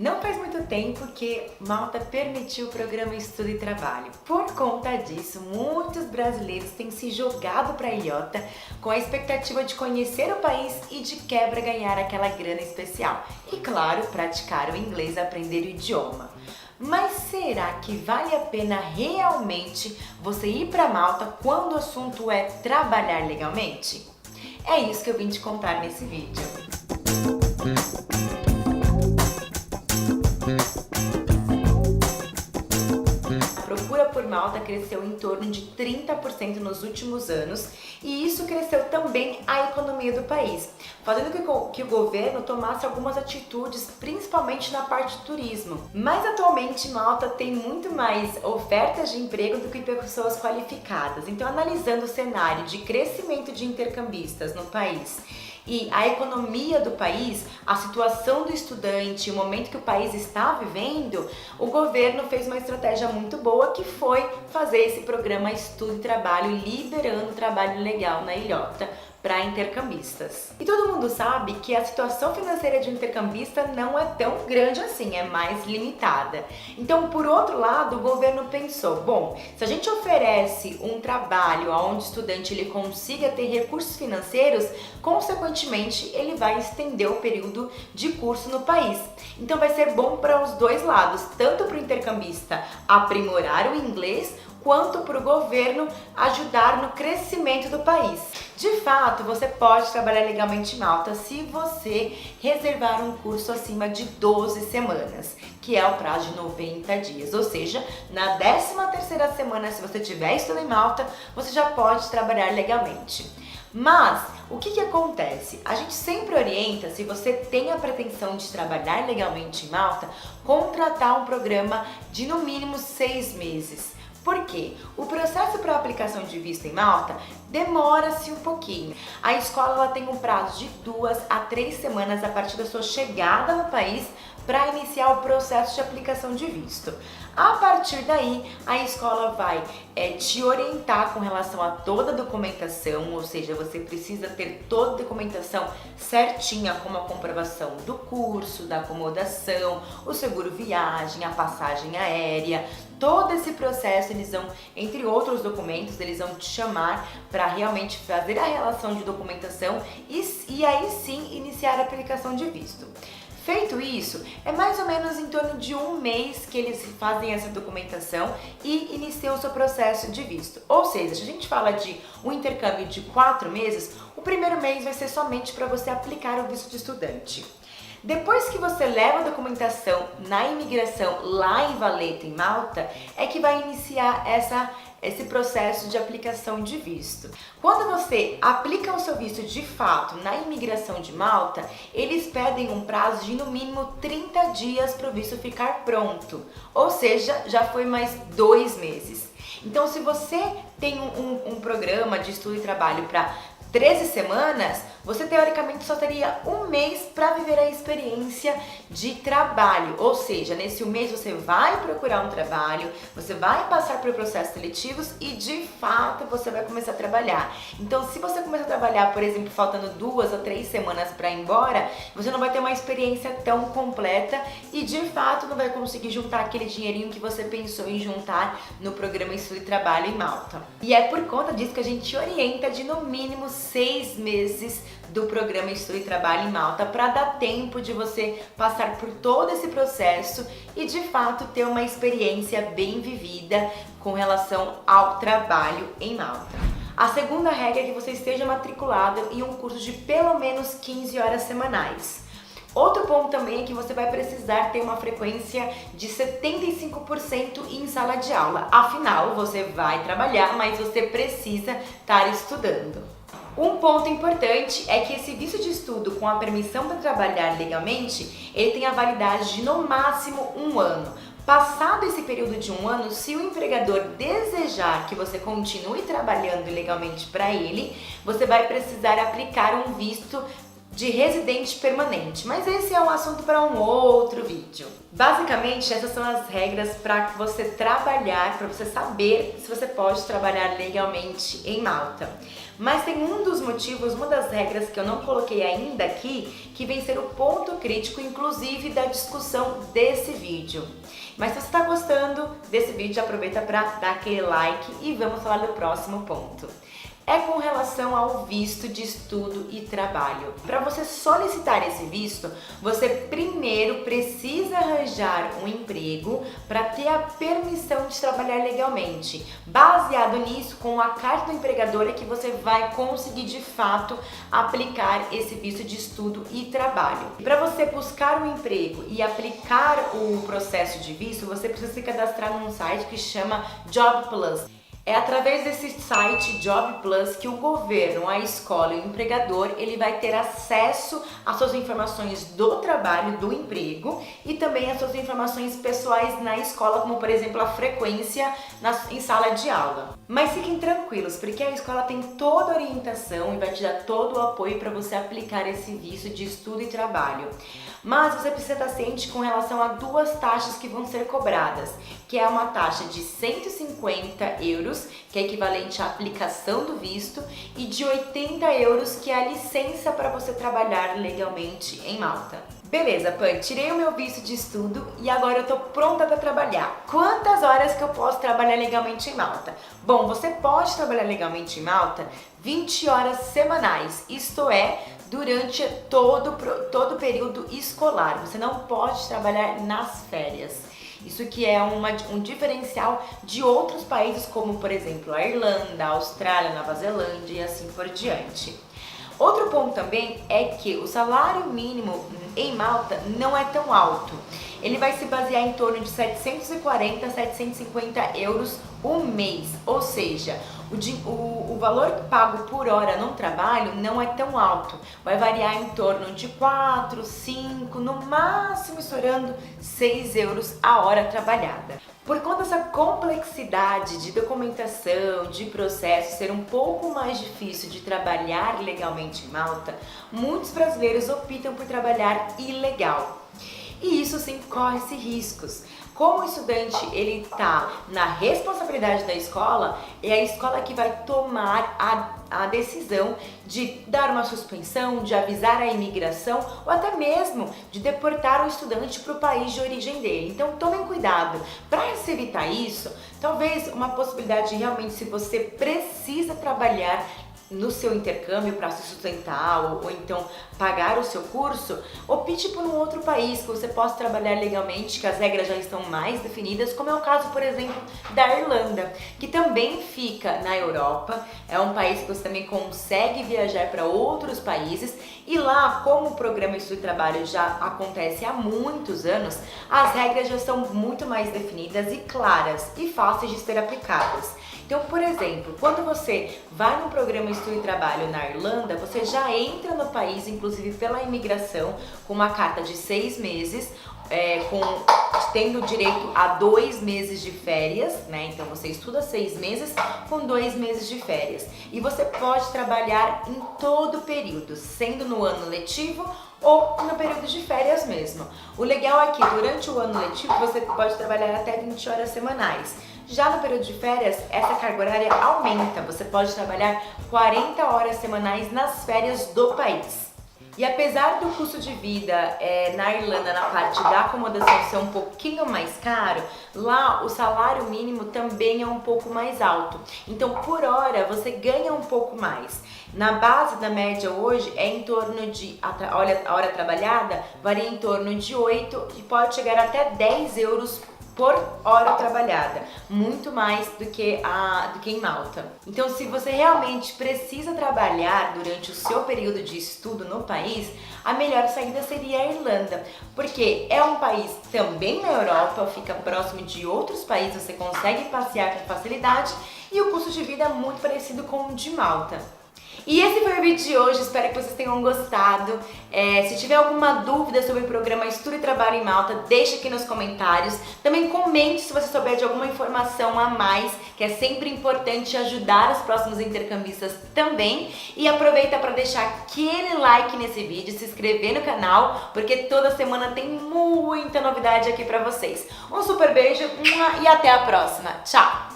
Não faz muito tempo que Malta permitiu o programa Estudo e Trabalho. Por conta disso, muitos brasileiros têm se jogado para a ilhota com a expectativa de conhecer o país e de quebra ganhar aquela grana especial. E claro, praticar o inglês, aprender o idioma. Mas será que vale a pena realmente você ir para Malta quando o assunto é trabalhar legalmente? É isso que eu vim te contar nesse vídeo. A procura por Malta cresceu em torno de 30% nos últimos anos e isso cresceu também a economia do país, fazendo que o governo tomasse algumas atitudes, principalmente na parte de turismo. Mas atualmente Malta tem muito mais ofertas de emprego do que pessoas qualificadas. Então, analisando o cenário de crescimento de intercambistas no país e a economia do país, a situação do estudante, o momento que o país está vivendo, o governo fez uma estratégia muito boa que foi fazer esse programa Estudo e Trabalho, liberando o trabalho legal na ilhota para intercambistas. E todo mundo sabe que a situação financeira de um intercambista não é tão grande assim, é mais limitada. Então, por outro lado, o governo pensou, bom, se a gente oferece um trabalho onde o estudante ele consiga ter recursos financeiros, consequentemente ele vai estender o período de curso no país. Então vai ser bom para os dois lados, tanto para o intercambista aprimorar o inglês, quanto para o governo ajudar no crescimento do país. De fato, você pode trabalhar legalmente em Malta se você reservar um curso acima de 12 semanas, que é o prazo de 90 dias. Ou seja, na 13ª semana, se você estiver estudando em Malta, você já pode trabalhar legalmente. Mas, o que acontece? A gente sempre orienta, se você tem a pretensão de trabalhar legalmente em Malta, contratar um programa de no mínimo 6 meses. Por quê? O processo para aplicação de visto em Malta demora-se um pouquinho. A escola ela tem um prazo de 2 a 3 semanas a partir da sua chegada no país para iniciar o processo de aplicação de visto. A partir daí, a escola vai te orientar com relação a toda a documentação, ou seja, você precisa ter toda a documentação certinha, como a comprovação do curso, da acomodação, o seguro viagem, a passagem aérea. Todo esse processo, eles vão, entre outros documentos, eles vão te chamar para realmente fazer a relação de documentação e aí sim iniciar a aplicação de visto. Feito isso, é mais ou menos em torno de um mês que eles fazem essa documentação e iniciam o seu processo de visto. Ou seja, se a gente fala de um intercâmbio de 4 meses, o primeiro mês vai ser somente para você aplicar o visto de estudante. Depois que você leva a documentação na imigração lá em Valletta, em Malta, é que vai iniciar esse processo de aplicação de visto. Quando você aplica o seu visto de fato na imigração de Malta, eles pedem um prazo de no mínimo 30 dias para o visto ficar pronto, ou seja, já foi mais 2 meses. Então, se você tem um programa de estudo e trabalho para 13 semanas, você teoricamente só teria um mês para viver a experiência de trabalho. Ou seja, nesse mês você vai procurar um trabalho, você vai passar por processos seletivos e de fato você vai começar a trabalhar. Então, se você começar a trabalhar, por exemplo, faltando 2 ou 3 semanas para ir embora, você não vai ter uma experiência tão completa e de fato não vai conseguir juntar aquele dinheirinho que você pensou em juntar no programa Estudo e Trabalho em Malta. E é por conta disso que a gente orienta de no mínimo 6 meses do programa Estudo e Trabalho em Malta para dar tempo de você passar por todo esse processo e de fato ter uma experiência bem vivida com relação ao trabalho em Malta. A segunda regra é que você esteja matriculado em um curso de pelo menos 15 horas semanais. Outro ponto também é que você vai precisar ter uma frequência de 75% em sala de aula. Afinal, você vai trabalhar, mas você precisa estar estudando. Um ponto importante é que esse visto de estudo com a permissão para trabalhar legalmente, ele tem a validade de no máximo 1 ano. Passado esse período de 1 ano, se o empregador desejar que você continue trabalhando legalmente para ele, você vai precisar aplicar um visto de residente permanente, mas esse é um assunto para um outro vídeo. Basicamente, essas são as regras para você trabalhar, para você saber se você pode trabalhar legalmente em Malta. Mas tem um dos motivos, uma das regras que eu não coloquei ainda aqui, que vem ser o ponto crítico, inclusive, da discussão desse vídeo. Mas se você está gostando desse vídeo, aproveita para dar aquele like e vamos falar do próximo ponto. É com relação ao visto de estudo e trabalho. Para você solicitar esse visto, você primeiro precisa arranjar um emprego para ter a permissão de trabalhar legalmente. Baseado nisso, com a carta do empregador é que você vai conseguir de fato aplicar esse visto de estudo e trabalho. Para você buscar um emprego e aplicar o processo de visto, você precisa se cadastrar num site que chama Job Plus. É através desse site Job Plus que o governo, a escola e o empregador, ele vai ter acesso às suas informações do trabalho, do emprego e também às suas informações pessoais na escola, como por exemplo a frequência em sala de aula. Mas fiquem tranquilos, porque a escola tem toda a orientação e vai te dar todo o apoio para você aplicar esse visto de estudo e trabalho. Mas você precisa estar ciente com relação a duas taxas que vão ser cobradas, que é uma taxa de 150 euros, que é equivalente à aplicação do visto, e de 80 euros, que é a licença para você trabalhar legalmente em Malta. Beleza, Pan, tirei o meu visto de estudo e agora eu tô pronta para trabalhar. Quantas horas que eu posso trabalhar legalmente em Malta? Bom, você pode trabalhar legalmente em Malta 20 horas semanais, isto é, durante todo o período escolar. Você não pode trabalhar nas férias. Isso que é um diferencial de outros países, como por exemplo a Irlanda, a Austrália, a Nova Zelândia e assim por diante. Outro ponto também é que o salário mínimo em Malta não é tão alto. Ele vai se basear em torno de 740 a 750 euros o mês, ou seja, o valor pago por hora no trabalho não é tão alto, vai variar em torno de 4, 5, no máximo estourando 6 euros a hora trabalhada. Por conta dessa complexidade de documentação, de processo ser um pouco mais difícil de trabalhar legalmente em Malta, muitos brasileiros optam por trabalhar ilegal. E isso sim corre-se riscos. Como o estudante ele está na responsabilidade da escola, é a escola que vai tomar a decisão de dar uma suspensão, de avisar a imigração ou até mesmo de deportar o estudante para o país de origem dele. Então tomem cuidado. Para se evitar isso, talvez uma possibilidade realmente, se você precisa trabalhar no seu intercâmbio para se sustentar ou então pagar o seu curso, opte por um outro país que você possa trabalhar legalmente, que as regras já estão mais definidas, como é o caso, por exemplo, da Irlanda, que também fica na Europa, é um país que você também consegue viajar para outros países e lá, como o programa Estudo e Trabalho já acontece há muitos anos, as regras já são muito mais definidas e claras e fáceis de ser aplicadas. Então, por exemplo, quando você vai no programa Estudo e Trabalho na Irlanda, você já entra no país, inclusive pela imigração, com uma carta de 6 meses, tendo direito a 2 meses de férias, né? Então você estuda 6 meses com 2 meses de férias. E você pode trabalhar em todo o período, sendo no ano letivo ou no período de férias mesmo. O legal é que durante o ano letivo você pode trabalhar até 20 horas semanais. Já no período de férias, essa carga horária aumenta. Você pode trabalhar 40 horas semanais nas férias do país. E apesar do custo de vida na Irlanda, na parte da acomodação ser um pouquinho mais caro, lá o salário mínimo também é um pouco mais alto. Então, por hora, você ganha um pouco mais. Na base da média hoje é em torno de, a hora trabalhada varia em torno de 8 e pode chegar até 10 euros por hora trabalhada, muito mais do que em Malta. Então, se você realmente precisa trabalhar durante o seu período de estudo no país, a melhor saída seria a Irlanda, porque é um país também na Europa, fica próximo de outros países, você consegue passear com facilidade e o custo de vida é muito parecido com o de Malta. E esse foi o vídeo de hoje, espero que vocês tenham gostado. Se tiver alguma dúvida sobre o programa Estudo e Trabalho em Malta, deixa aqui nos comentários. Também comente se você souber de alguma informação a mais, que é sempre importante ajudar os próximos intercambistas também. E aproveita para deixar aquele like nesse vídeo, se inscrever no canal, porque toda semana tem muita novidade aqui para vocês. Um super beijo e até a próxima. Tchau!